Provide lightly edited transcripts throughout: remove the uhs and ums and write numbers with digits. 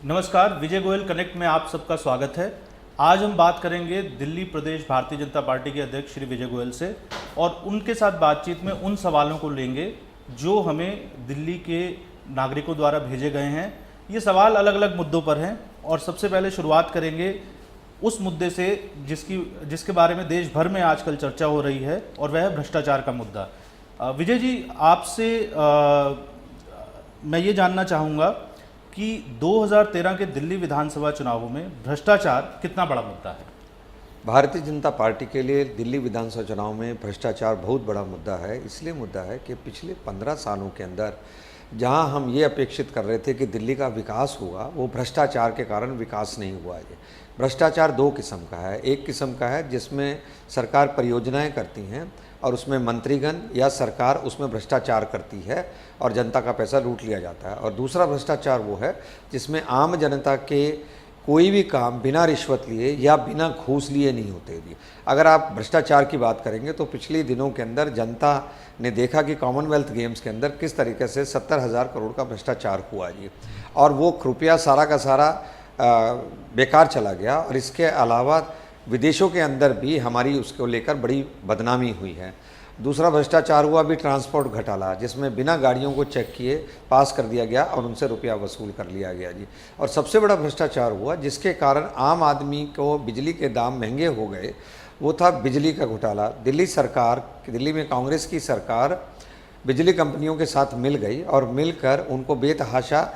नमस्कार, विजय गोयल कनेक्ट में आप सबका स्वागत है। आज हम बात करेंगे दिल्ली प्रदेश भारतीय जनता पार्टी के अध्यक्ष श्री विजय गोयल से और उनके साथ बातचीत में उन सवालों को लेंगे जो हमें दिल्ली के नागरिकों द्वारा भेजे गए हैं। ये सवाल अलग अलग मुद्दों पर हैं और सबसे पहले शुरुआत करेंगे उस मुद्दे से जिसके बारे में देश भर में आजकल चर्चा हो रही है और वह है भ्रष्टाचार का मुद्दा। विजय जी, आपसे मैं ये जानना चाहूँगा कि 2013 के दिल्ली विधानसभा चुनावों में भ्रष्टाचार कितना बड़ा मुद्दा है? भारतीय जनता पार्टी के लिए दिल्ली विधानसभा चुनाव में भ्रष्टाचार बहुत बड़ा मुद्दा है। इसलिए मुद्दा है कि पिछले 15 सालों के अंदर जहां हम ये अपेक्षित कर रहे थे कि दिल्ली का विकास होगा, वो भ्रष्टाचार के कारण विकास नहीं हुआ है। भ्रष्टाचार दो किस्म का है। एक किस्म का है जिसमें सरकार परियोजनाएं करती हैं और उसमें मंत्रीगण या सरकार उसमें भ्रष्टाचार करती है और जनता का पैसा लूट लिया जाता है। और दूसरा भ्रष्टाचार वो है जिसमें आम जनता के कोई भी काम बिना रिश्वत लिए या बिना घूस लिए नहीं होते जी। अगर आप भ्रष्टाचार की बात करेंगे तो पिछले दिनों के अंदर जनता ने देखा कि कॉमनवेल्थ गेम्स के अंदर किस तरीके से 70,000 करोड़ का भ्रष्टाचार हुआ जी, और वो रुपया सारा का सारा बेकार चला गया। और इसके अलावा विदेशों के अंदर भी हमारी उसको लेकर बड़ी बदनामी हुई है। दूसरा भ्रष्टाचार हुआ भी ट्रांसपोर्ट घोटाला, जिसमें बिना गाड़ियों को चेक किए पास कर दिया गया और उनसे रुपया वसूल कर लिया गया जी। और सबसे बड़ा भ्रष्टाचार हुआ जिसके कारण आम आदमी को बिजली के दाम महंगे हो गए, वो था बिजली का घोटाला। दिल्ली में कांग्रेस की सरकार बिजली कंपनियों के साथ मिल गई और मिलकर उनको बेतहाशा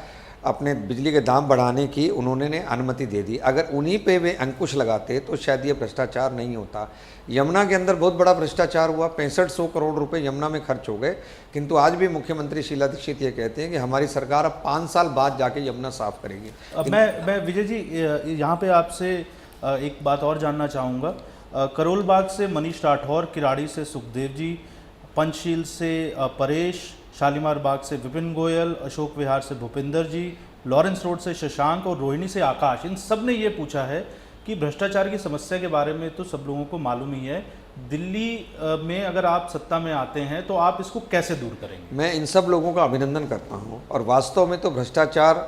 अपने बिजली के दाम बढ़ाने की उन्होंने अनुमति दे दी। अगर उन्हीं पे वे अंकुश लगाते तो शायद ये भ्रष्टाचार नहीं होता। यमुना के अंदर बहुत बड़ा भ्रष्टाचार हुआ, 6500 करोड़ रुपए यमुना में खर्च हो गए, किंतु आज भी मुख्यमंत्री शीला दीक्षित ये कहते हैं कि हमारी सरकार अब 5 साल बाद जाके यमुना साफ करेगी। अब मैं विजय जी यहाँ पे आपसे एक बात और जानना चाहूँगा। करोल बाग से मनीष राठौर, किराड़ी से सुखदेव जी, पंचशील से परेश, शालीमार बाग से विपिन गोयल, अशोक विहार से भूपिंदर जी, लॉरेंस रोड से शशांक और रोहिणी से आकाश, इन सब ने ये पूछा है कि भ्रष्टाचार की समस्या के बारे में तो सब लोगों को मालूम ही है, दिल्ली में अगर आप सत्ता में आते हैं तो आप इसको कैसे दूर करेंगे? मैं इन सब लोगों का अभिनंदन करता हूं और वास्तव में तो भ्रष्टाचार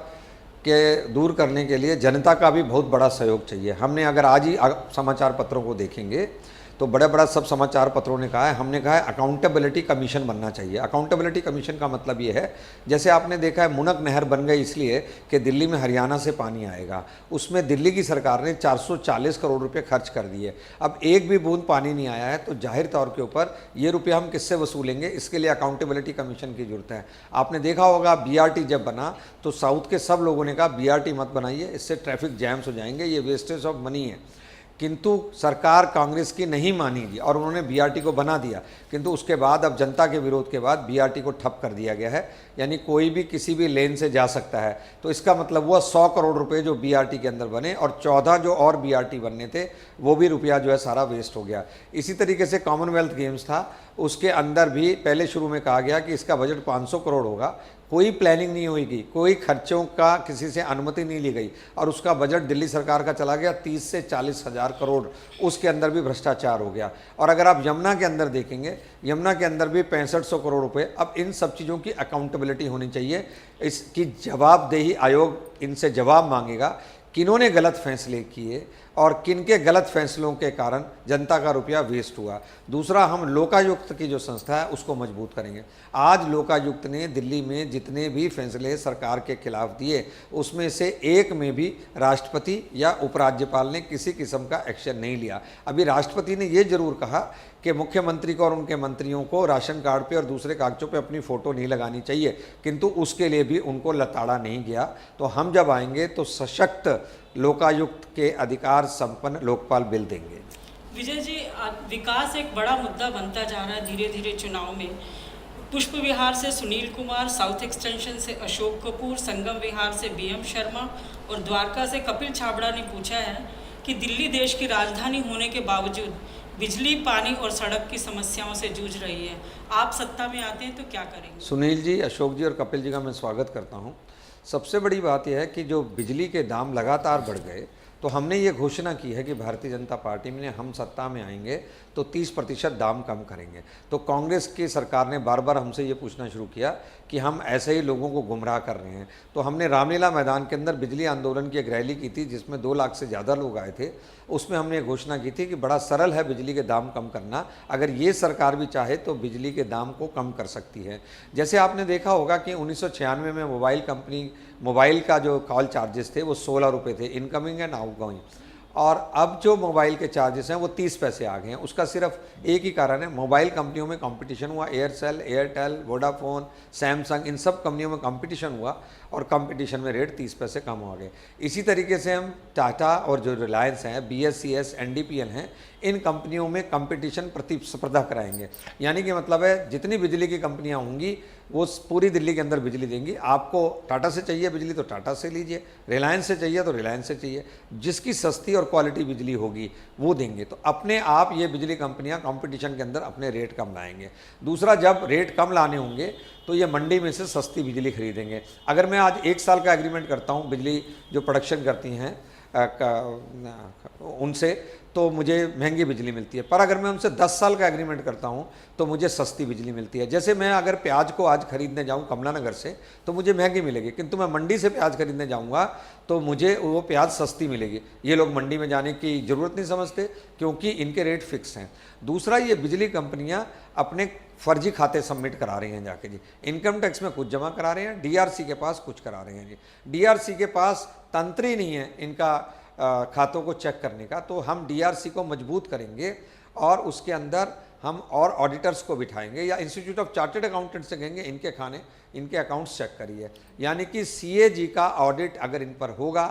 के दूर करने के लिए जनता का भी बहुत बड़ा सहयोग चाहिए। हमने अगर आज ही समाचार पत्रों को देखेंगे तो बड़े बड़ा सब समाचार पत्रों ने कहा है, हमने कहा है अकाउंटेबिलिटी कमीशन बनना चाहिए। अकाउंटेबिलिटी कमीशन का मतलब ये है, जैसे आपने देखा है मुनक नहर बन गई इसलिए कि दिल्ली में हरियाणा से पानी आएगा, उसमें दिल्ली की सरकार ने 440 करोड़ रुपए खर्च कर दिए। अब एक भी बूंद पानी नहीं आया है तो जाहिर तौर के ऊपर ये रुपया हम किससे वसूलेंगे? इसके लिए अकाउंटेबिलिटी कमीशन की जरूरत है। आपने देखा होगा BRT जब बना तो साउथ के सब लोगों ने कहा BRT मत बनाइए, इससे ट्रैफिक जैम्स हो जाएंगे, ये वेस्टेज ऑफ मनी है। किंतु सरकार कांग्रेस की नहीं मानी जी और उन्होंने BRT को बना दिया, किंतु उसके बाद अब जनता के विरोध के बाद BRT को ठप कर दिया गया है, यानी कोई भी किसी भी लेन से जा सकता है। तो इसका मतलब हुआ 100 करोड़ रुपए जो BRT के अंदर बने और 14 जो और BRT बनने थे वो भी रुपया जो है सारा वेस्ट हो गया। इसी तरीके से कॉमनवेल्थ गेम्स था, उसके अंदर भी पहले शुरू में कहा गया कि इसका बजट 500 करोड़ होगा, कोई प्लानिंग नहीं होगी, कोई खर्चों का किसी से अनुमति नहीं ली गई और उसका बजट दिल्ली सरकार का चला गया 30 से 40 हज़ार करोड़, उसके अंदर भी भ्रष्टाचार हो गया। और अगर आप यमुना के अंदर देखेंगे, यमुना के अंदर भी 6500 करोड़ रुपए। अब इन सब चीज़ों की अकाउंटेबिलिटी होनी चाहिए, इसकी जवाबदेही आयोग इनसे जवाब मांगेगा किन्होंने गलत फैसले किए और किन के गलत फैसलों के कारण जनता का रुपया वेस्ट हुआ। दूसरा, हम लोकायुक्त की जो संस्था है उसको मजबूत करेंगे। आज लोकायुक्त ने दिल्ली में जितने भी फैसले सरकार के खिलाफ दिए उसमें से एक में भी राष्ट्रपति या उपराज्यपाल ने किसी किस्म का एक्शन नहीं लिया। अभी राष्ट्रपति ने ये जरूर कहा कि मुख्यमंत्री को और उनके मंत्रियों को राशन कार्ड पे और दूसरे कागजों पे अपनी फ़ोटो नहीं लगानी चाहिए, किंतु उसके लिए भी उनको लताड़ा नहीं गया। तो हम जब आएंगे तो सशक्त लोकायुक्त के अधिकार संपन्न लोकपाल बिल देंगे। विजय जी, विकास एक बड़ा मुद्दा बनता जा रहा है धीरे धीरे चुनाव में। पुष्प विहार से सुनील कुमार, साउथ एक्सटेंशन से अशोक कपूर, संगम विहार से BM शर्मा और द्वारका से कपिल छाबड़ा ने पूछा है कि दिल्ली देश की राजधानी होने के बावजूद बिजली, पानी और सड़क की समस्याओं से जूझ रही है। आप सत्ता में आते हैं तो क्या करेंगे? सुनील जी, अशोक जी और कपिल जी का मैं स्वागत करता हूं। सबसे बड़ी बात यह है कि जो बिजली के दाम लगातार बढ़ गए तो हमने ये घोषणा की है कि भारतीय जनता पार्टी में हम सत्ता में आएंगे तो 30% दाम कम करेंगे। तो कांग्रेस की सरकार ने बार बार हमसे ये पूछना शुरू किया कि हम ऐसे ही लोगों को गुमराह कर रहे हैं। तो हमने रामलीला मैदान के अंदर बिजली आंदोलन की एक रैली की थी जिसमें 2 लाख से ज़्यादा लोग आए थे। उसमें हमने ये घोषणा की थी कि बड़ा सरल है बिजली के दाम कम करना, अगर ये सरकार भी चाहे तो बिजली के दाम को कम कर सकती है। जैसे आपने देखा होगा कि 1996 में मोबाइल का जो कॉल चार्जेस थे वो 16 रुपये थे, इनकमिंग एंड आउटगोइंग, और अब जो मोबाइल के चार्जेस हैं वो 30 पैसे आ गए हैं। उसका सिर्फ एक ही कारण है, मोबाइल कंपनियों में कंपटीशन हुआ, एयरसेल, एयरटेल, वोडाफोन, सैमसंग, इन सब कंपनियों में कंपटीशन हुआ और कंपटीशन में रेट 30 पैसे कम हो गए। इसी तरीके से हम टाटा और जो रिलायंस हैं, BSCS, NDPL हैं, इन कंपनियों में कंपटीशन प्रतिस्पर्धा कराएंगे। यानी कि मतलब है जितनी बिजली की कंपनियां होंगी वो पूरी दिल्ली के अंदर बिजली देंगी। आपको टाटा से चाहिए बिजली तो टाटा से लीजिए, रिलायंस से चाहिए तो रिलायंस से चाहिए, जिसकी सस्ती और क्वालिटी बिजली होगी वो देंगे। तो अपने आप ये बिजली कंपनियां कंपटीशन के अंदर अपने रेट कम लाएंगे। दूसरा, जब रेट कम लाने होंगे तो ये मंडी में से सस्ती बिजली खरीदेंगे। अगर मैं आज 1 साल का एग्रीमेंट करता हूँ बिजली जो प्रोडक्शन करती हैं उनसे, तो मुझे महंगी बिजली मिलती है, पर अगर मैं उनसे 10 साल का एग्रीमेंट करता हूं तो मुझे सस्ती बिजली मिलती है। जैसे मैं अगर प्याज को आज खरीदने जाऊं कमला नगर से तो मुझे महंगी मिलेगी, किंतु मैं मंडी से प्याज खरीदने जाऊंगा तो मुझे वो प्याज सस्ती मिलेगी। ये लोग मंडी में जाने की ज़रूरत नहीं समझते क्योंकि इनके रेट फिक्स हैं। दूसरा, ये बिजली कंपनियाँ अपने फर्जी खाते सबमिट करा रही हैं जाके जी, इनकम टैक्स में कुछ जमा करा रहे हैं, DRC के पास कुछ करा रहे हैं जी। DRC के पास तंत्र ही नहीं है इनका खातों को चेक करने का। तो हम DRC को मजबूत करेंगे और उसके अंदर हम और ऑडिटर्स को बिठाएंगे या इंस्टीट्यूट ऑफ चार्टर्ड अकाउंटेंट से कहेंगे इनके अकाउंट्स चेक करिए। यानी कि CAG का ऑडिट अगर इन पर होगा,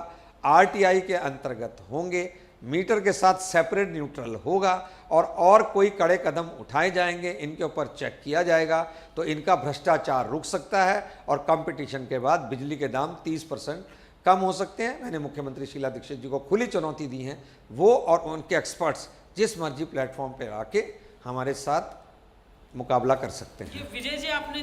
RTI के अंतर्गत होंगे, मीटर के साथ सेपरेट न्यूट्रल होगा और कोई कड़े कदम उठाए जाएंगे, इनके ऊपर चेक किया जाएगा तो इनका भ्रष्टाचार रुक सकता है और कंपटीशन के बाद बिजली के दाम 30% कम हो सकते हैं। मैंने मुख्यमंत्री शीला दीक्षित जी को खुली चुनौती दी है, वो और उनके एक्सपर्ट्स जिस मर्जी प्लेटफॉर्म पर आके हमारे साथ मुकाबला कर सकते हैं। ये विजय जी, आपने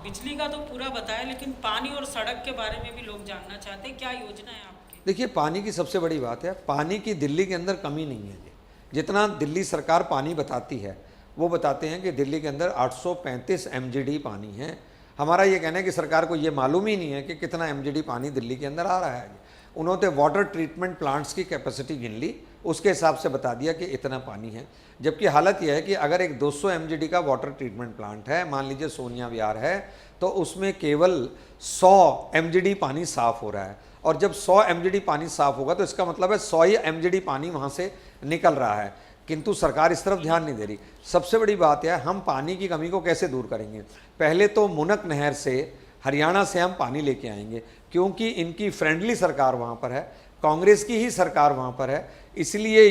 बिजली का तो पूरा बताया, लेकिन पानी और सड़क के बारे में भी लोग जानना चाहते हैं, क्या योजना है आपकी? देखिए, पानी की सबसे बड़ी बात है, पानी की दिल्ली के अंदर कमी नहीं है जी। जितना दिल्ली सरकार पानी बताती है वो बताते हैं कि दिल्ली के अंदर 835 MGD पानी है। हमारा ये कहना है कि सरकार को ये मालूम ही नहीं है कि कितना MGD पानी दिल्ली के अंदर आ रहा है। उन्होंने वाटर ट्रीटमेंट प्लांट्स की कैपेसिटी गिन ली, उसके हिसाब से बता दिया कि इतना पानी है। जबकि हालत यह है कि अगर एक 200 MGD का वाटर ट्रीटमेंट प्लांट है, मान लीजिए सोनिया विहार है, तो उसमें केवल 100 MGD पानी साफ़ हो रहा है। और जब 100 MGD पानी साफ़ होगा तो इसका मतलब है 100 ही MGD पानी वहाँ से निकल रहा है, किंतु सरकार इस तरफ ध्यान नहीं दे रही। सबसे बड़ी बात है, हम पानी की कमी को कैसे दूर करेंगे? पहले तो मुनक नहर से, हरियाणा से हम पानी लेके आएंगे, क्योंकि इनकी फ्रेंडली सरकार वहाँ पर है, कांग्रेस की ही सरकार वहाँ पर है, इसलिए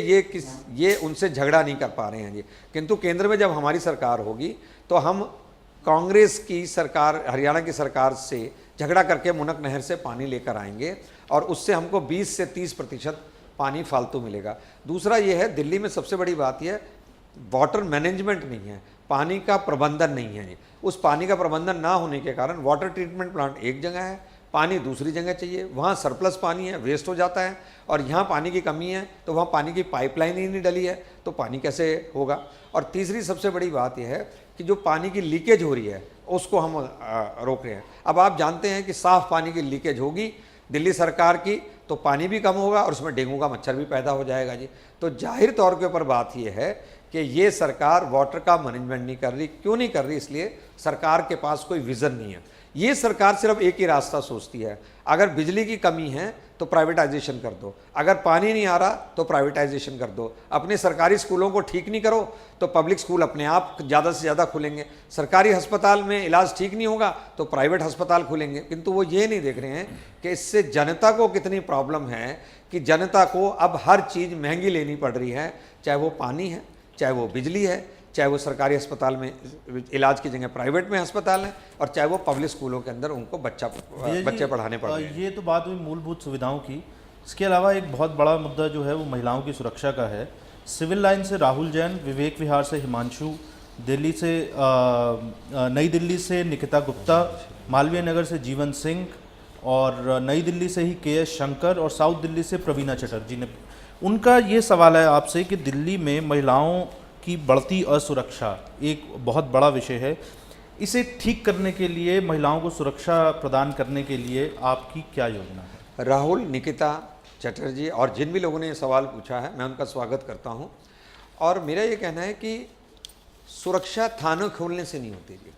ये उनसे झगड़ा नहीं कर पा रहे हैं जी। किंतु केंद्र में जब हमारी सरकार होगी तो हम कांग्रेस की सरकार, हरियाणा की सरकार से झगड़ा करके मुनक नहर से पानी लेकर आएंगे और उससे हमको 20 से 30% पानी फालतू मिलेगा। दूसरा ये है, दिल्ली में सबसे बड़ी बात यह वाटर मैनेजमेंट नहीं है, पानी का प्रबंधन नहीं है। उस पानी का प्रबंधन ना होने के कारण वाटर ट्रीटमेंट प्लांट एक जगह है, पानी दूसरी जगह चाहिए, वहाँ सरप्लस पानी है, वेस्ट हो जाता है, और यहाँ पानी की कमी है तो वहाँ पानी की पाइपलाइन ही नहीं डली है, तो पानी कैसे होगा? और तीसरी सबसे बड़ी बात यह है कि जो पानी की लीकेज हो रही है उसको हम रोक रहे हैं। अब आप जानते हैं कि साफ़ पानी की लीकेज होगी दिल्ली सरकार की तो पानी भी कम होगा और उसमें डेंगू का मच्छर भी पैदा हो जाएगा जी। तो जाहिर तौर के ऊपर बात यह है कि ये सरकार वाटर का मैनेजमेंट नहीं कर रही। क्यों नहीं कर रही? इसलिए सरकार के पास कोई विज़न नहीं है। ये सरकार सिर्फ एक ही रास्ता सोचती है, अगर बिजली की कमी है तो प्राइवेटाइजेशन कर दो, अगर पानी नहीं आ रहा तो प्राइवेटाइजेशन कर दो। अपने सरकारी स्कूलों को ठीक नहीं करो तो पब्लिक स्कूल अपने आप ज़्यादा से ज़्यादा खुलेंगे। सरकारी अस्पताल में इलाज ठीक नहीं होगा तो प्राइवेट अस्पताल खुलेंगे। किंतु वो ये नहीं देख रहे हैं कि इससे जनता को कितनी प्रॉब्लम है, कि जनता को अब हर चीज़ महंगी लेनी पड़ रही है, चाहे वो पानी है, चाहे वो बिजली है, चाहे वो सरकारी अस्पताल में इलाज की जगह प्राइवेट में अस्पताल है, और चाहे वो पब्लिक स्कूलों के अंदर उनको बच्चे पढ़ाने पड़ रहे हैं। ये तो बात हुई मूलभूत सुविधाओं की। इसके अलावा एक बहुत बड़ा मुद्दा जो है वो महिलाओं की सुरक्षा का है। सिविल लाइन से राहुल जैन, विवेक विहार से हिमांशु, दिल्ली से नई दिल्ली से निकिता गुप्ता, मालवीय नगर से जीवन सिंह, और नई दिल्ली से ही के.एस. शंकर और साउथ दिल्ली से प्रवीणा चटर्जी ने। उनका ये सवाल है आपसे कि दिल्ली में महिलाओं की बढ़ती असुरक्षा एक बहुत बड़ा विषय है, इसे ठीक करने के लिए, महिलाओं को सुरक्षा प्रदान करने के लिए आपकी क्या योजना है? राहुल, निकिता चटर्जी और जिन भी लोगों ने ये सवाल पूछा है, मैं उनका स्वागत करता हूँ। और मेरा ये कहना है कि सुरक्षा थानों खोलने से नहीं होती जी,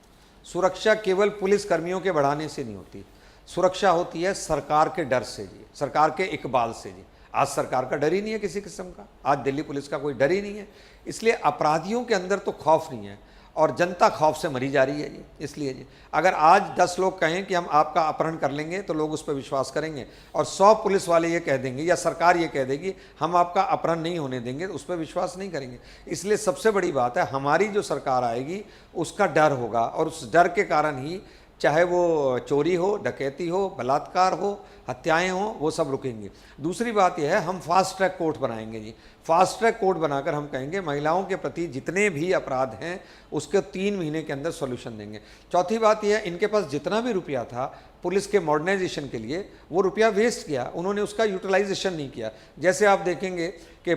सुरक्षा केवल पुलिस कर्मियों के बढ़ाने से नहीं होती, सुरक्षा होती है सरकार के डर से जी, सरकार के इकबाल से जी। आज सरकार का डर ही नहीं है किसी किस्म का, आज दिल्ली पुलिस का कोई डर ही नहीं है, इसलिए अपराधियों के अंदर तो खौफ नहीं है और जनता खौफ से मरी जा रही है जी। इसलिए जी, अगर आज 10 लोग कहें कि हम आपका अपहरण कर लेंगे तो लोग उस पर विश्वास करेंगे, और 100 पुलिस वाले ये कह देंगे या सरकार ये कह देगी हम आपका अपहरण नहीं होने देंगे, तो उस पर विश्वास नहीं करेंगे। इसलिए सबसे बड़ी बात है, हमारी जो सरकार आएगी उसका डर होगा, और उस डर के कारण ही चाहे वो चोरी हो, डकैती हो, बलात्कार हो, हत्याएं हो, वो सब रुकेंगे। दूसरी बात यह है, हम फास्ट ट्रैक कोर्ट बनाएंगे जी। फास्ट ट्रैक कोर्ट बनाकर हम कहेंगे महिलाओं के प्रति जितने भी अपराध हैं उसके 3 महीने के अंदर सॉल्यूशन देंगे। चौथी बात यह है, इनके पास जितना भी रुपया था पुलिस के मॉडर्नाइजेशन के लिए, वो रुपया वेस्ट किया, उन्होंने उसका यूटिलाइजेशन नहीं किया। जैसे आप देखेंगे कि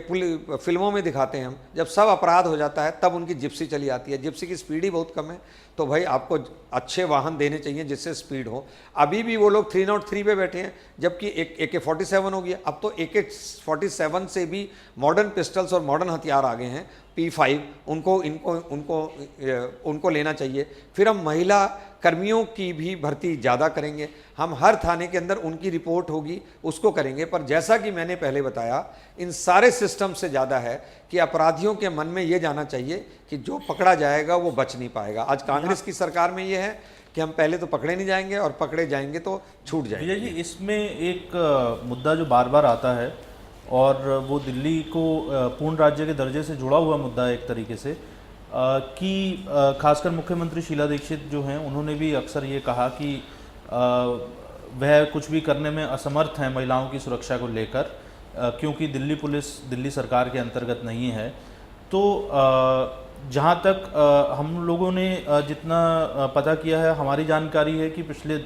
फिल्मों में दिखाते हैं हम, जब सब अपराध हो जाता है तब उनकी जिप्सी चली आती है, जिप्सी की स्पीड ही बहुत कम है, तो भाई आपको अच्छे वाहन देने चाहिए जिससे स्पीड हो। अभी भी वो लोग 303 पे बैठे हैं, जबकि AK-47 हो गया, अब तो AK-47 से भी मॉडर्न पिस्टल्स और मॉडर्न हथियार आ गए हैं, P5, उनको लेना चाहिए। फिर हम महिला कर्मियों की भी भर्ती ज़्यादा करेंगे, हम हर थाने के अंदर उनकी रिपोर्ट होगी उसको करेंगे। पर जैसा कि मैंने पहले बताया, इन सारे सिस्टम से ज़्यादा है कि अपराधियों के मन में ये जाना चाहिए कि जो पकड़ा जाएगा वो बच नहीं पाएगा। आज कांग्रेस की सरकार में ये है कि हम पहले तो पकड़े नहीं जाएंगे और पकड़े जाएंगे तो छूट जाएंगे। विजय जी, इसमें एक मुद्दा जो बार बार आता है और वो दिल्ली को पूर्ण राज्य के दर्जे से जुड़ा हुआ मुद्दा है एक तरीके से, कि खासकर मुख्यमंत्री शीला दीक्षित जो हैं उन्होंने भी अक्सर ये कहा कि वह कुछ भी करने में असमर्थ हैं महिलाओं की सुरक्षा को लेकर, क्योंकि दिल्ली पुलिस दिल्ली सरकार के अंतर्गत नहीं है। तो जहाँ तक हम लोगों ने जितना पता किया है, हमारी जानकारी है कि पिछले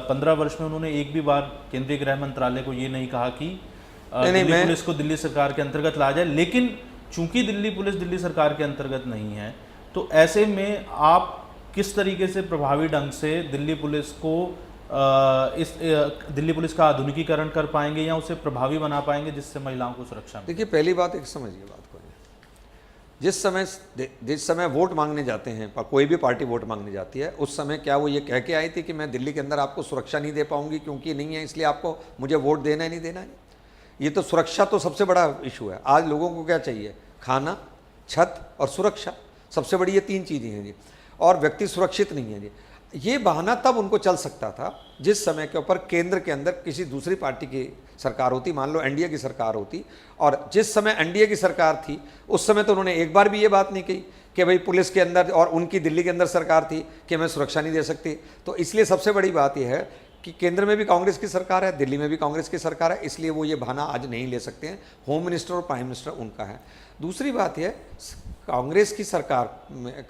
15 वर्ष में उन्होंने एक भी बार केंद्रीय गृह मंत्रालय को ये नहीं कहा कि दिल्ली पुलिस को दिल्ली सरकार के अंतर्गत ला जाए। लेकिन चूंकि दिल्ली पुलिस दिल्ली सरकार के अंतर्गत नहीं है, तो ऐसे में आप किस तरीके से प्रभावी ढंग से दिल्ली पुलिस को दिल्ली पुलिस का आधुनिकीकरण कर पाएंगे या उसे प्रभावी बना पाएंगे जिससे महिलाओं को सुरक्षा मिले? देखिए, पहली बात एक समझिए बात को, जिस समय वोट मांगने जाते हैं, कोई भी पार्टी वोट मांगने जाती है, उस समय क्या वो ये कह के आई थी कि मैं दिल्ली के अंदर आपको सुरक्षा नहीं दे पाऊंगी क्योंकि नहीं है, इसलिए आपको मुझे वोट देना है नहीं देना है? ये तो सुरक्षा तो सबसे बड़ा इशू है। आज लोगों को क्या चाहिए? खाना, छत और सुरक्षा, सबसे बड़ी ये 3 चीज़ें हैं जी। और व्यक्ति सुरक्षित नहीं है जी। ये बहाना तब उनको चल सकता था जिस समय के ऊपर केंद्र के अंदर किसी दूसरी पार्टी की सरकार होती, मान लो एनडीए की सरकार होती, और जिस समय एनडीए की सरकार थी उस समय तो उन्होंने एक बार भी ये बात नहीं कही कि भाई पुलिस के अंदर और उनकी दिल्ली के अंदर सरकार थी कि मैं सुरक्षा नहीं दे सकती। तो इसलिए सबसे बड़ी बात यह है कि केंद्र में भी कांग्रेस की सरकार है, दिल्ली में भी कांग्रेस की सरकार है, इसलिए वो ये बहाना आज नहीं ले सकते हैं। होम मिनिस्टर और प्राइम मिनिस्टर उनका है। दूसरी बात यह, कांग्रेस की सरकार,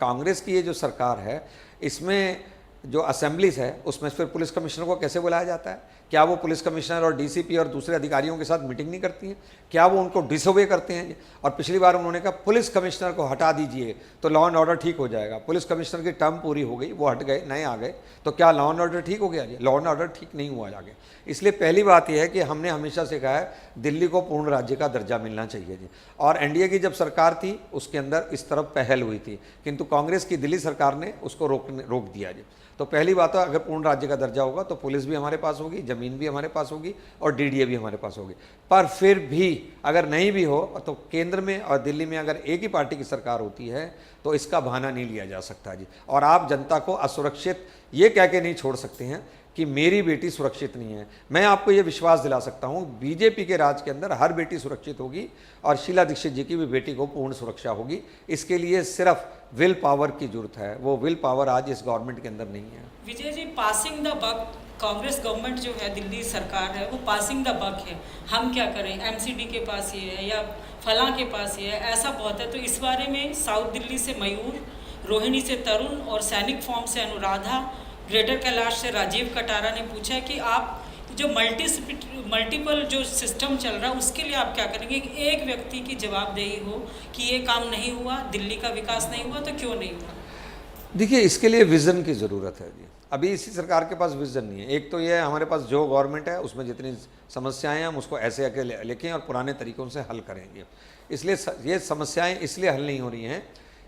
कांग्रेस की ये जो सरकार है, इसमें जो असेंबलीज है उसमें फिर पुलिस कमिश्नर को कैसे बुलाया जाता है? क्या वो पुलिस कमिश्नर और डीसीपी और दूसरे अधिकारियों के साथ मीटिंग नहीं करती हैं? क्या वो उनको डिसोबे करते हैं? और पिछली बार उन्होंने कहा पुलिस कमिश्नर को हटा दीजिए तो लॉ एंड ऑर्डर ठीक हो जाएगा। पुलिस कमिश्नर की टर्म पूरी हो गई, वो हट गए, नए आ गए, तो क्या लॉ एंड ऑर्डर ठीक हो गया? लॉ एंड ऑर्डर ठीक नहीं हुआ आगे। इसलिए पहली बात यह है कि हमने हमेशा से कहा है दिल्ली को पूर्ण राज्य का दर्जा मिलना चाहिए जी। और एनडीए की जब सरकार थी उसके अंदर इस तरफ पहल हुई थी, किंतु कांग्रेस की दिल्ली सरकार ने उसको रोक दिया जी। तो पहली बात है, अगर पूर्ण राज्य का दर्जा होगा तो पुलिस भी हमारे पास होगी, ज़मीन भी हमारे पास होगी और डीडीए भी हमारे पास होगी। पर फिर भी अगर नहीं भी हो तो केंद्र में और दिल्ली में अगर एक ही पार्टी की सरकार होती है तो इसका बहाना नहीं लिया जा सकता जी। और आप जनता को असुरक्षित ये कह के नहीं छोड़ सकते हैं कि मेरी बेटी सुरक्षित नहीं है। मैं आपको ये विश्वास दिला सकता हूँ, बीजेपी के राज के अंदर हर बेटी सुरक्षित होगी और शीला दीक्षित जी की भी बेटी को पूर्ण सुरक्षा होगी। इसके लिए सिर्फ विल पावर की जरूरत है, वो विल पावर आज इस गवर्नमेंट के अंदर नहीं है। Vijay ji, passing the buck, Congress government जो है, दिल्ली सरकार है, वो पासिंग द बक है। हम क्या करें, एमसीडी के पास ये है या फलां के पास ये है, ऐसा बहुत है। तो इस बारे में साउथ दिल्ली से मयूर, रोहिणी से तरुण और सैनिक फॉर्म से अनुराधा, ग्रेटर कैलाश से राजीव कटारा ने पूछा है कि आप तो जो मल्टीपल जो सिस्टम चल रहा है उसके लिए आप क्या करेंगे कि एक व्यक्ति की जवाबदेही हो कि ये काम नहीं हुआ, दिल्ली का विकास नहीं हुआ तो क्यों नहीं हुआ? देखिए, इसके लिए विज़न की ज़रूरत है जी। अभी इसी सरकार के पास विज़न नहीं है। एक तो ये हमारे पास जो गवर्नमेंट है उसमें जितनी समस्याएं हैं हम उसको ऐसे आके लेकें और पुराने तरीक़ों से हल करेंगे। इसलिए ये समस्याएं इसलिए हल नहीं हो रही हैं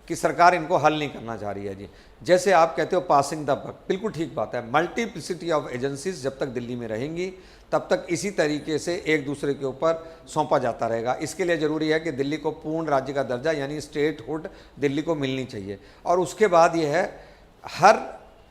कि सरकार इनको हल नहीं करना चाह रही है जी। जैसे आप कहते हो पासिंग द बक, बिल्कुल ठीक बात है। मल्टीप्लिसिटी ऑफ एजेंसीज जब तक दिल्ली में रहेंगी तब तक इसी तरीके से एक दूसरे के ऊपर सौंपा जाता रहेगा। इसके लिए ज़रूरी है कि दिल्ली को पूर्ण राज्य का दर्जा यानी स्टेटहुड दिल्ली को मिलनी चाहिए। और उसके बाद ये है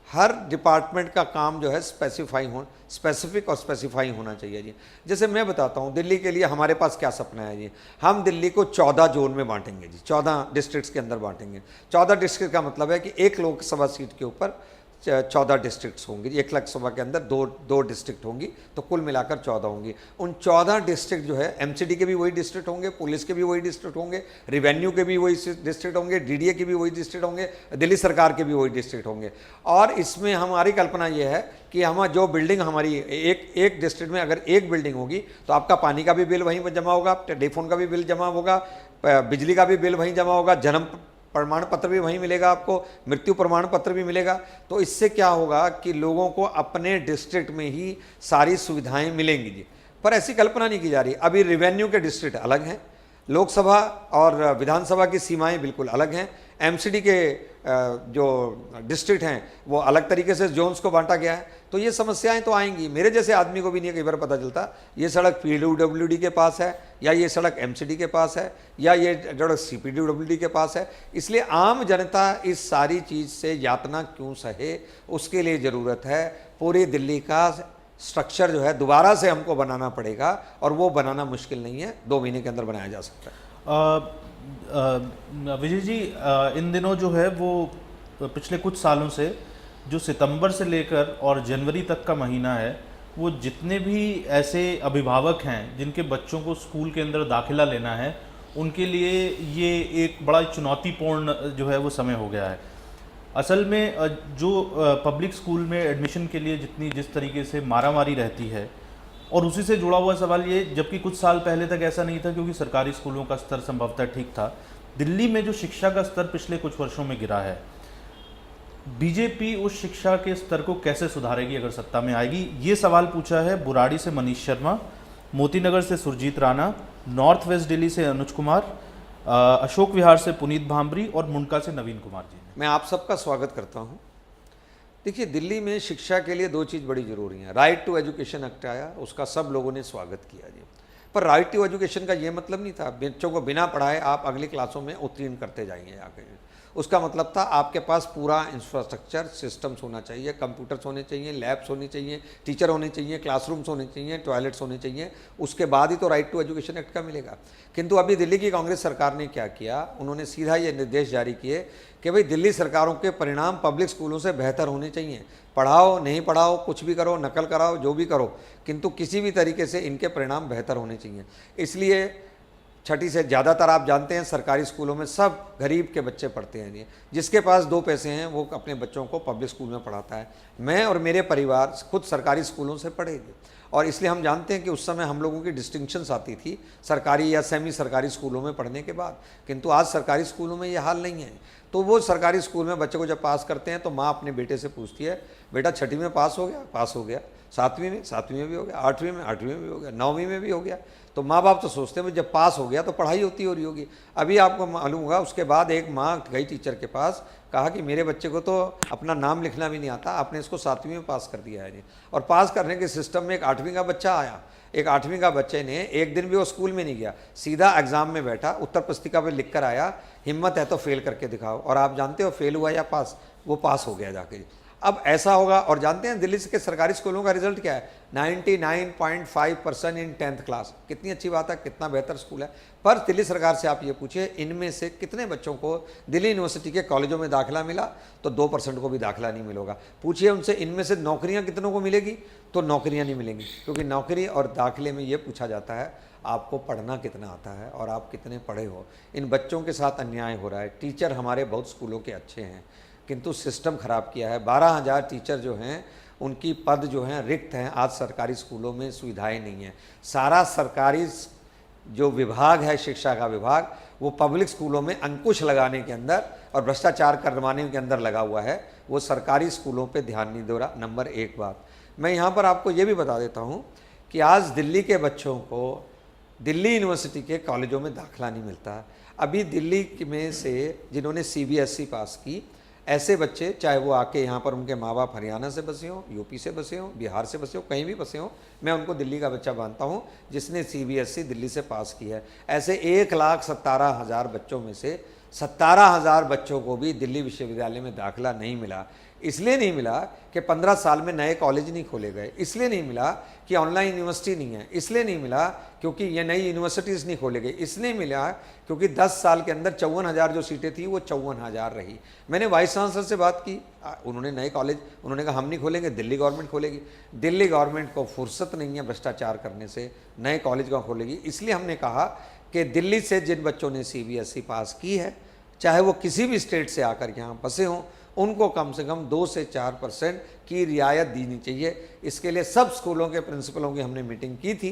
हर डिपार्टमेंट का काम जो है स्पेसिफिक और स्पेसिफाई होना चाहिए जी। जैसे मैं बताता हूँ दिल्ली के लिए हमारे पास क्या सपना है जी। हम दिल्ली को 14 जोन में बांटेंगे जी, 14 डिस्ट्रिक्ट्स के अंदर बांटेंगे। 14 डिस्ट्रिक्ट का मतलब है कि एक लोकसभा सीट के ऊपर 14 डिस्ट्रिक्ट्स होंगी। 1 लोकसभा के अंदर दो डिस्ट्रिक्ट होंगी, तो कुल मिलाकर 14 होंगी। उन 14 डिस्ट्रिक्ट जो है एमसीडी के भी वही डिस्ट्रिक्ट होंगे, पुलिस के भी वही डिस्ट्रिक्ट होंगे, रिवेन्यू के भी वही डिस्ट्रिक्ट होंगे, डीडीए के भी वही डिस्ट्रिक्ट होंगे, दिल्ली सरकार के भी वही डिस्ट्रिक्ट होंगे। और इसमें हमारी कल्पना ये है कि हम जो बिल्डिंग हमारी एक डिस्ट्रिक्ट में अगर एक बिल्डिंग होगी तो आपका पानी का भी बिल वहीं पर जमा होगा, टेलीफोन का भी बिल जमा होगा, बिजली का भी बिल वहीं जमा होगा, जन्म प्रमाण पत्र भी वहीं मिलेगा आपको, मृत्यु प्रमाण पत्र भी मिलेगा। तो इससे क्या होगा कि लोगों को अपने डिस्ट्रिक्ट में ही सारी सुविधाएं मिलेंगी जी। पर ऐसी कल्पना नहीं की जा रही। अभी रिवेन्यू के डिस्ट्रिक्ट अलग हैं, लोकसभा और विधानसभा की सीमाएं बिल्कुल अलग हैं, एमसीडी के जो डिस्ट्रिक्ट हैं वो अलग तरीके से जोन्स को बांटा गया है। तो ये समस्याएं तो आएंगी। मेरे जैसे आदमी को भी नहीं कई बार पता चलता ये सड़क पीडब्ल्यूडी के पास है या ये सड़क एमसीडी के पास है या ये सड़क सीपीडब्ल्यूडी के पास है। इसलिए आम जनता इस सारी चीज़ से यातना क्यों सहे, उसके लिए ज़रूरत है पूरी दिल्ली का स्ट्रक्चर जो है दोबारा से हमको बनाना पड़ेगा। और वो बनाना मुश्किल नहीं है, 2 महीने के अंदर बनाया जा सकता है। विजय जी, इन दिनों जो है वो पिछले कुछ सालों से जो सितंबर से लेकर और जनवरी तक का महीना है वो जितने भी ऐसे अभिभावक हैं जिनके बच्चों को स्कूल के अंदर दाखिला लेना है उनके लिए ये एक बड़ा चुनौतीपूर्ण जो है वो समय हो गया है। असल में जो पब्लिक स्कूल में एडमिशन के लिए जिस तरीके से मारामारी रहती है, और उसी से जुड़ा हुआ सवाल ये, जबकि कुछ साल पहले तक ऐसा नहीं था क्योंकि सरकारी स्कूलों का स्तर संभवतः ठीक था, दिल्ली में जो शिक्षा का स्तर पिछले कुछ वर्षों में गिरा है, बीजेपी उस शिक्षा के स्तर को कैसे सुधारेगी अगर सत्ता में आएगी? ये सवाल पूछा है बुराड़ी से मनीष शर्मा, मोतीनगर से सुरजीत राणा, नॉर्थ वेस्ट दिल्ली से अनुज कुमार, अशोक विहार से पुनीत भांबरी और मुंडका से नवीन कुमार जी। मैं आप सबका स्वागत करता हूँ। देखिए, दिल्ली में शिक्षा के लिए 2 चीज़ बड़ी ज़रूरी हैं। राइट टू एजुकेशन एक्ट आया, उसका सब लोगों ने स्वागत किया जी। पर राइट टू एजुकेशन का ये मतलब नहीं था बच्चों को बिना पढ़ाए आप अगली क्लासों में उत्तीर्ण करते जाएंगे आगे। उसका मतलब था आपके पास पूरा इंफ्रास्ट्रक्चर सिस्टम्स होना चाहिए, कंप्यूटर्स होने चाहिए, लैब्स होनी चाहिए, टीचर होने चाहिए, क्लासरूम्स होने चाहिए, टॉयलेट्स होने चाहिए। उसके बाद ही तो राइट टू एजुकेशन एक्ट का मिलेगा। किंतु अभी दिल्ली की कांग्रेस सरकार ने क्या किया, उन्होंने सीधा ये निर्देश जारी किए कि भाई दिल्ली सरकारों के परिणाम पब्लिक स्कूलों से बेहतर होने चाहिए। पढ़ाओ नहीं पढ़ाओ, कुछ भी करो, नकल कराओ, जो भी करो, किंतु किसी भी तरीके से इनके परिणाम बेहतर होने चाहिए। इसलिए छठी से ज़्यादातर आप जानते हैं सरकारी स्कूलों में सब गरीब के बच्चे पढ़ते हैं। जिसके पास 2 पैसे हैं वो अपने बच्चों को पब्लिक स्कूल में पढ़ाता है। मैं और मेरे परिवार खुद सरकारी स्कूलों से पढ़े थे और इसलिए हम जानते हैं कि उस समय हम लोगों की डिस्टिंक्शंस आती थी सरकारी या सेमी सरकारी स्कूलों में पढ़ने के बाद। किंतु आज सरकारी स्कूलों में ये हाल नहीं है। तो वो सरकारी स्कूल में बच्चे को जब पास करते हैं तो माँ अपने बेटे से पूछती है, बेटा छठी में पास हो गया? पास हो गया। 7वीं में भी हो गया, 8वीं में भी हो गया, 9वीं में भी हो गया। तो माँ बाप तो सोचते हैं जब पास हो गया तो पढ़ाई होती हो रही होगी। अभी आपको मालूम होगा उसके बाद एक माँ गई टीचर के पास, कहा कि मेरे बच्चे को तो अपना नाम लिखना भी नहीं आता, आपने इसको 7वीं में पास कर दिया है जी। और पास करने के सिस्टम में एक 8वीं का बच्चा आया। एक 8वीं का बच्चे ने एक दिन भी वो स्कूल में नहीं गया, सीधा एग्जाम में बैठा, उत्तर पुस्तिका पर लिख कर आया, हिम्मत है तो फेल करके दिखाओ। और आप जानते हो फेल हुआ या पास? वो पास हो गया जाके। अब ऐसा होगा। और जानते हैं दिल्ली के सरकारी स्कूलों का रिजल्ट क्या है? 99.5% इन 10th क्लास। कितनी अच्छी बात है, कितना बेहतर स्कूल है। पर दिल्ली सरकार से आप ये पूछिए इनमें से कितने बच्चों को दिल्ली यूनिवर्सिटी के कॉलेजों में दाखिला मिला? तो 2% को भी दाखिला नहीं मिलेगा। पूछिए उनसे इनमें से नौकरियां कितनों को मिलेगी? तो नौकरियां नहीं मिलेंगी। क्योंकि नौकरी और दाखिले में ये पूछा जाता है आपको पढ़ना कितना आता है और आप कितने पढ़े हो। इन बच्चों के साथ अन्याय हो रहा है। टीचर हमारे बहुत स्कूलों के अच्छे हैं किंतु सिस्टम ख़राब किया है। 12,000 टीचर जो हैं उनकी पद जो हैं रिक्त हैं। आज सरकारी स्कूलों में सुविधाएं नहीं हैं। सारा सरकारी जो विभाग है, शिक्षा का विभाग, वो पब्लिक स्कूलों में अंकुश लगाने के अंदर और भ्रष्टाचार करवाने के अंदर लगा हुआ है। वो सरकारी स्कूलों पे ध्यान नहीं दे रहा। नंबर एक बात मैं यहाँ पर आपको ये भी बता देता हूँ कि आज दिल्ली के बच्चों को दिल्ली यूनिवर्सिटी के कॉलेजों में दाखिला नहीं मिलता। अभी दिल्ली में से जिन्होंने CBSE पास की, ऐसे बच्चे, चाहे वो आके यहाँ पर उनके माँ बाप हरियाणा से बसे हों, यूपी से बसे हों, बिहार से बसे हों, कहीं भी बसे हों, मैं उनको दिल्ली का बच्चा मानता हूँ जिसने CBSE दिल्ली से पास की है। ऐसे 1,17,000 बच्चों में से 17,000 बच्चों को भी दिल्ली विश्वविद्यालय में दाखिला नहीं मिला। इसलिए नहीं मिला कि 15 साल में नए कॉलेज नहीं खोले गए, इसलिए नहीं मिला कि ऑनलाइन यूनिवर्सिटी नहीं है, इसलिए नहीं मिला क्योंकि ये नई यूनिवर्सिटीज़ नहीं खोले गए, इसलिए मिला क्योंकि 10 साल के अंदर 54,000 जो सीटें थी वो 54,000 रही। मैंने वाइस चांसलर से बात की, उन्होंने नए कॉलेज, उन्होंने कहा हम नहीं खोलेंगे, दिल्ली गवर्नमेंट खोलेगी। दिल्ली गवर्नमेंट को फुर्सत नहीं है भ्रष्टाचार करने से, नए कॉलेज को खोलेगी। इसलिए हमने कहा कि दिल्ली से जिन बच्चों ने CBSE पास की है, चाहे वो किसी भी स्टेट से आकर यहाँ बसे हों, उनको कम से कम 2 से 4% की रियायत देनी चाहिए। इसके लिए सब स्कूलों के प्रिंसिपलों की हमने मीटिंग की थी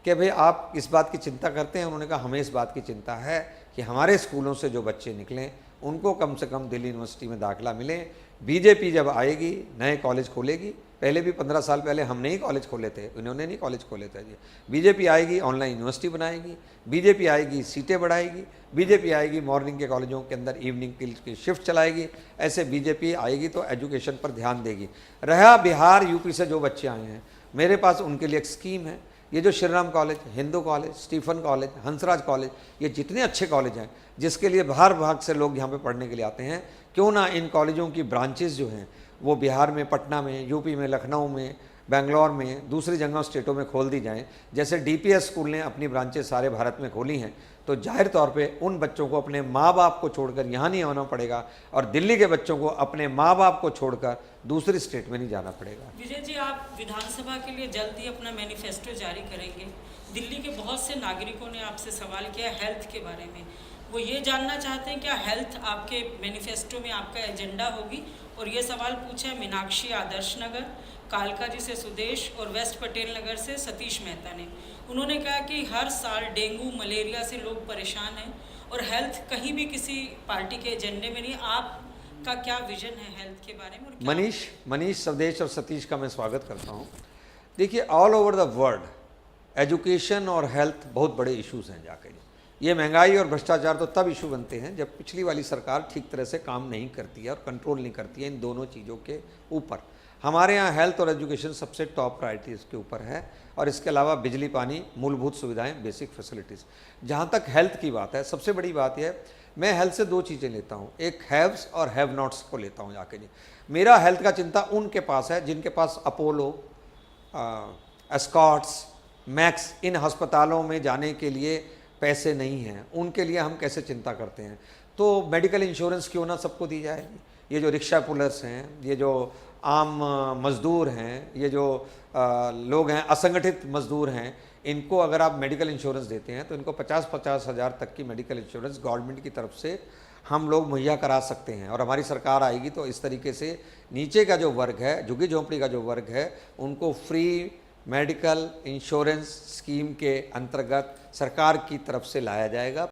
कि भाई आप इस बात की चिंता करते हैं। उन्होंने कहा हमें इस बात की चिंता है कि हमारे स्कूलों से जो बच्चे निकलें उनको कम से कम दिल्ली यूनिवर्सिटी में दाखिला मिले। बीजेपी जब आएगी नए कॉलेज खोलेगी, पहले भी 15 साल पहले हमने ही कॉलेज खोले थे, इन्होंने नहीं कॉलेज खोले थे जी। बीजेपी आएगी ऑनलाइन यूनिवर्सिटी बनाएगी, बीजेपी आएगी सीटें बढ़ाएगी, बीजेपी आएगी मॉर्निंग के कॉलेजों के अंदर इवनिंग की शिफ्ट चलाएगी। ऐसे बीजेपी आएगी तो एजुकेशन पर ध्यान देगी। रहा बिहार यूपी से जो बच्चे आए हैं, मेरे पास उनके लिए एक स्कीम है। ये जो Shri Ram college, Hindu college, Stephen college, Hansraj college, ये जितने अच्छे कॉलेज हैं जिसके लिए बाहर भाग से लोग यहाँ पे पढ़ने के लिए आते हैं, क्यों ना इन कॉलेजों की ब्रांचेस जो हैं वो बिहार में, पटना में, यूपी में, लखनऊ में, बेंगलोर में, दूसरी जगह स्टेटों में खोल दी जाएं। जैसे DPS स्कूल ने अपनी ब्रांचेस सारे भारत में खोली हैं, तो जाहिर तौर पे उन बच्चों को अपने माँ बाप को छोड़कर यहाँ नहीं आना पड़ेगा और दिल्ली के बच्चों को अपने माँ बाप को छोड़कर दूसरी स्टेट में नहीं जाना पड़ेगा। विजय जी, आप विधानसभा के लिए जल्द ही अपना मैनिफेस्टो जारी करेंगे। दिल्ली के बहुत से नागरिकों ने आपसे सवाल किया हेल्थ के बारे में। वो ये जानना चाहते हैं क्या हेल्थ आपके मैनिफेस्टो में आपका एजेंडा होगी। और ये सवाल पूछा है मीनाक्षी आदर्श नगर, कालका जी से सुदेश और वेस्ट पटेल नगर से सतीश मेहता ने। उन्होंने कहा कि हर साल डेंगू मलेरिया से लोग परेशान हैं और हेल्थ कहीं भी किसी पार्टी के एजेंडे में नहीं। आपका क्या विजन है हेल्थ के बारे में? और मनीष स्वदेश और सतीश का मैं स्वागत करता हूँ। देखिए, all over the world education और हेल्थ बहुत बड़े इश्यूज हैं जाके। ये महंगाई और भ्रष्टाचार तो तब इशू बनते हैं जब पिछली वाली सरकार ठीक तरह से काम नहीं करती है और कंट्रोल नहीं करती है इन दोनों चीज़ों के ऊपर। हमारे यहाँ हेल्थ और एजुकेशन सबसे टॉप प्रायोरिटी इसके ऊपर है, और इसके अलावा बिजली, पानी, मूलभूत सुविधाएं, बेसिक फैसिलिटीज़। जहाँ तक हेल्थ की बात है, सबसे बड़ी बात यह है, मैं हेल्थ से 2 चीज़ें लेता हूँ, एक हैव्स और हैव नॉट्स को लेता हूँ जाके जी। मेरा हेल्थ का चिंता उनके पास है जिनके पास अपोलो, एस्कॉट्स, मैक्स, इन अस्पतालों में जाने के लिए पैसे नहीं हैं। उनके लिए हम कैसे चिंता करते हैं। तो मेडिकल इंश्योरेंस क्यों ना सबको दी जाए। ये जो रिक्शा पुलर्स हैं, ये जो आम मज़दूर हैं, ये जो लोग हैं असंगठित मज़दूर हैं, इनको अगर आप मेडिकल इंश्योरेंस देते हैं तो इनको 50-50 हज़ार तक की मेडिकल इंश्योरेंस गवर्नमेंट की तरफ से हम लोग मुहैया करा सकते हैं। और हमारी सरकार आएगी तो इस तरीके से नीचे का जो वर्ग है, झुग्गी झोंपड़ी का जो वर्ग है, उनको फ्री मेडिकल इंश्योरेंस स्कीम के अंतर्गत सरकार की तरफ से लाया जाएगा।